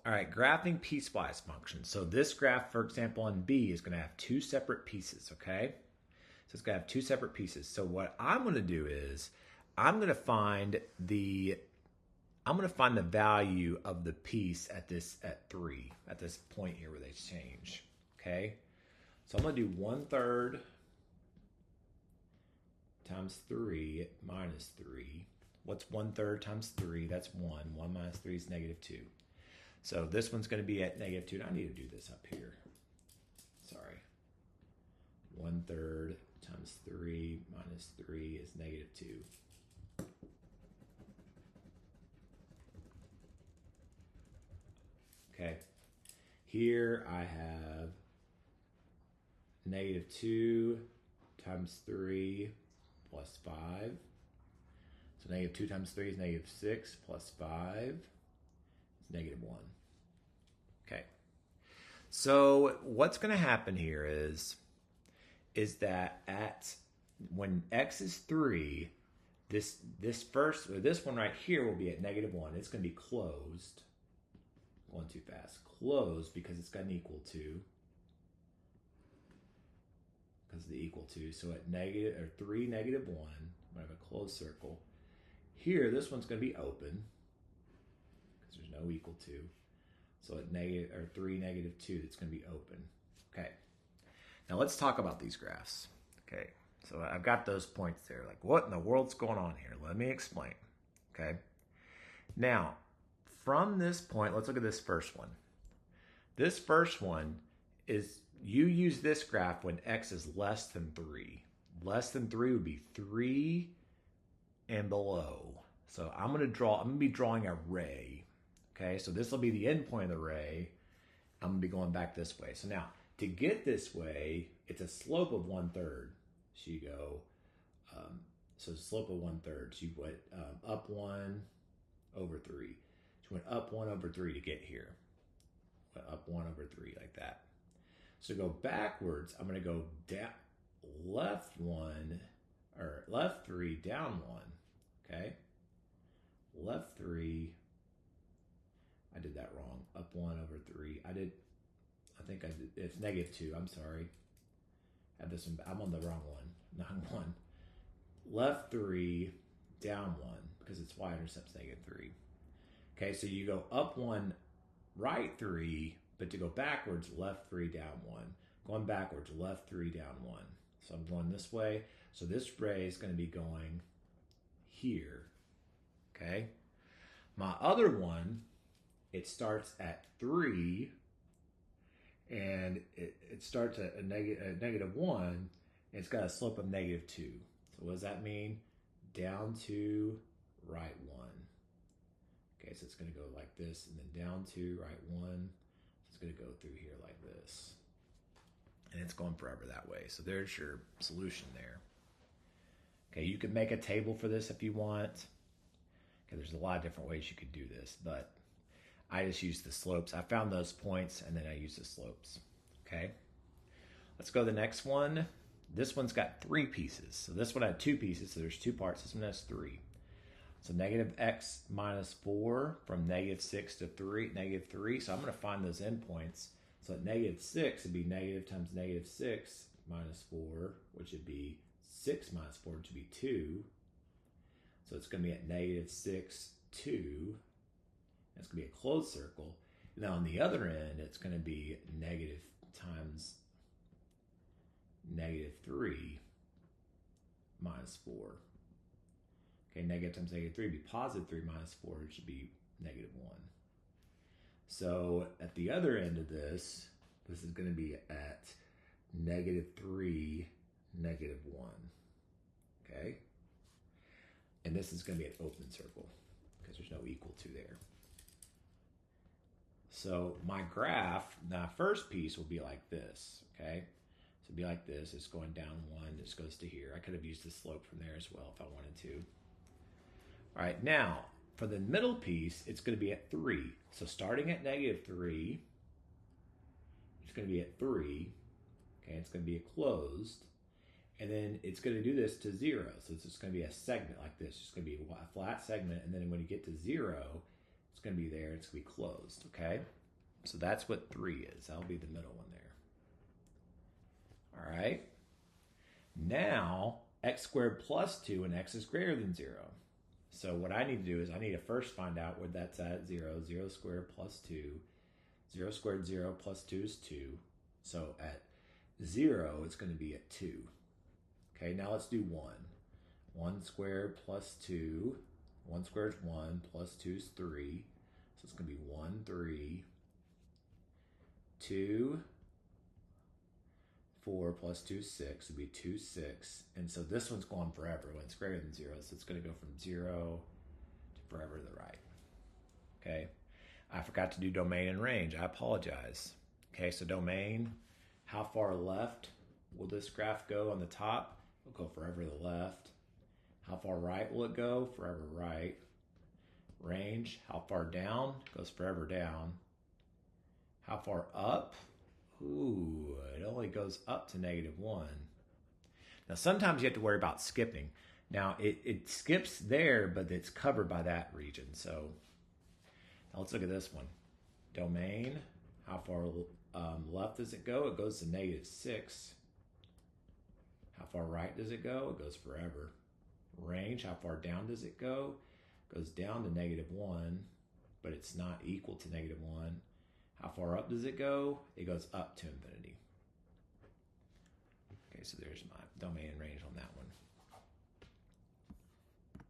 All right, graphing piecewise function. So this graph, for example, on B is going to have two separate pieces, okay? So it's going to have two separate pieces. So what I'm going to do is I'm going to find the value of the piece at 3, at this point here where they change, okay? So I'm going to do 1/3 times 3 minus 3. What's 1/3 times 3? That's 1. 1 minus 3 is -2. So this one's going to be at -2. And I need to do this up here. Sorry. 1/3 times 3 minus 3 is -2. Okay. Here I have -2 times 3 plus 5. So -2 times 3 is -6 plus 5 is -1. Okay. So what's going to happen here is that when x is 3, this one right here will be at -1. It's going to be closed. Going too fast. Closed because it's got an equal to. Because of the equal to. So at 3, -1, I'm going to have a closed circle. Here, this one's going to be open because there's no equal to. So at 3, -2, it's going to be open. Okay. Now let's talk about these graphs. Okay. So I've got those points there. Like, what in the world's going on here? Let me explain. Okay. Now, from this point, let's look at this first one. This first one is, you use this graph when x is less than 3. Less than 3 would be 3 and below. So I'm going to be drawing a ray. Okay, so this will be the end point of the ray. I'm going to be going back this way. So now, to get this way, it's a slope of 1/3. So you go, so slope of 1/3. So you went up 1 over 3. So you went up 1 over 3 to get here. Went up 1 over 3 like that. So go backwards, I'm going to go down, left 3, down 1. Okay? Left 3, I did that wrong. Up 1 over 3. I think I did, it's -2, I'm sorry. I had this one, I'm on the wrong one, not 1. Left 3, down 1, because its y-intercept's -3. Okay, so you go up 1, right 3, but to go backwards, left 3, down 1. Going backwards, left 3, down 1. So I'm going this way. So this ray is going to be going here. Okay? My other one, it starts at 3, and it starts at a -1, and it's got a slope of -2. So what does that mean? Down 2, right 1. Okay, so it's going to go like this, and then down 2, right 1. So it's going to go through here like this. And it's going forever that way. So there's your solution there. Okay, you can make a table for this if you want. Okay, there's a lot of different ways you could do this, but I just use the slopes. I found those points, and then I use the slopes. Okay, let's go to the next one. This one's got 3 pieces. So this one had 2 pieces, so there's 2 parts. This one has 3. So -x minus 4 from -6 to -3. So I'm going to find those endpoints. So at -6, it'd be negative times -6 minus 4, which would be 6 minus 4, which would be 2. So it's going to be at -6, 2. That's going to be a closed circle. Now on the other end, it's going to be negative times -3 minus 4. Okay, negative times -3 would be positive 3 minus 4, which should be -1. So at the other end of this is going to be at -3, -1. Okay? And this is going to be an open circle because there's no equal to there. So my graph, the first piece will be like this, okay? So it'll be like this. It's going down 1. This goes to here. I could have used the slope from there as well if I wanted to. All right, now, for the middle piece, it's going to be at 3. So starting at -3, it's going to be at 3. Okay, it's going to be a closed. And then it's going to do this to 0. So it's just going to be a segment like this. It's going to be a flat segment. And then when you get to 0, It's going to be there. It's going to be closed, okay? So that's what 3 is. That'll be the middle one there. All right. Now, x squared plus 2 and x is greater than 0. So what I need to do is I need to first find out where that's at 0. 0 squared plus 2. 0 squared 0 plus 2 is 2. So at 0, it's going to be at 2. Okay, now let's do 1. 1 squared plus 2. 1 squared is 1 plus 2 is 3. So it's going to be 1, 3. 2, 4 plus 2 is 6. It'll be 2, 6. And so this one's going forever when it's greater than 0. So it's going to go from 0 to forever to the right. Okay. I forgot to do domain and range. I apologize. Okay, so domain, how far left will this graph go on the top? It'll go forever to the left. How far right will it go? Forever right. Range, how far down? Goes forever down. How far up? Ooh, it only goes up to -1. Now, sometimes you have to worry about skipping. Now, it skips there, but it's covered by that region. So, now let's look at this one. Domain, how far left does it go? It goes to -6. How far right does it go? It goes forever. Range, how far down does it go? It goes down to -1, but it's not equal to -1. How far up does it go? It goes up to infinity. Okay, so there's my domain and range on that one.